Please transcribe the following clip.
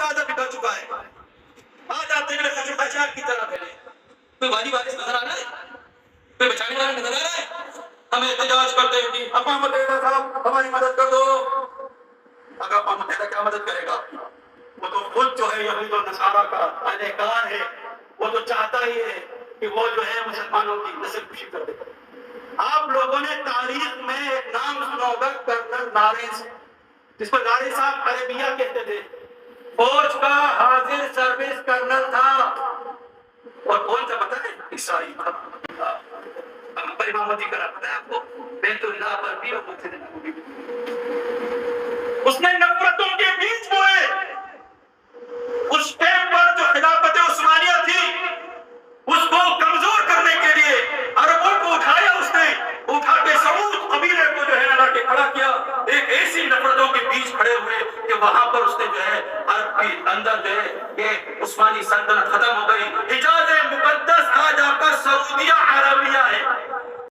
دروازہ بٹھا چکا ہے. آج آپ دیکھ رہے ہیں خشاک کی طرح پھیلے. کوئی واری وارث نظر آ رہا ہے؟ کوئی بچانے والا نظر آ رہا ہے؟ ہمیں احتجاج کرتے ہیں کہ اقوام متحدہ صاحب ہماری مدد کر دو. اگر اقوام متحدہ کیا مدد کرے گا؟ وہ تو خود جو ہے یہود و نصارہ کا اہلکار ہے. وہ تو چاہتا ہی ہے کہ وہ جو ہے مسلمانوں کی نسل کشی کر دے. آپ لوگوں نے تاریخ میں ایک نام سنا ہوگا کرنل نارنس، جس کو نارنس صاحب عربیہ کہتے تھے. فوج کا حاضر سروس کرنل تھا. اور کون تھا پتہ ہے؟ عیسائی تھا. پر امامتی کرا پتہ ہے آپ کو؟ بیت اللہ پر بھی اور مسجد نبوی بھی. اس نے نفرتوں کے بیچ بوئے. اس ٹائم پر جو خلافت عثمانیہ تھی اس کو کمزور کرنے کے لیے عربوں کو اٹھایا. اس نے اٹھا کے سعود قبیلے کو جو ہے لا کے کھڑا کیا. ایک ایسی نفرتوں کے بیچ کھڑے ہوئے کہ وہاں پر اس نے جو ہے عرب کے اندر جو ہے یہ عثمانی سلطنت ختم ہو گئی.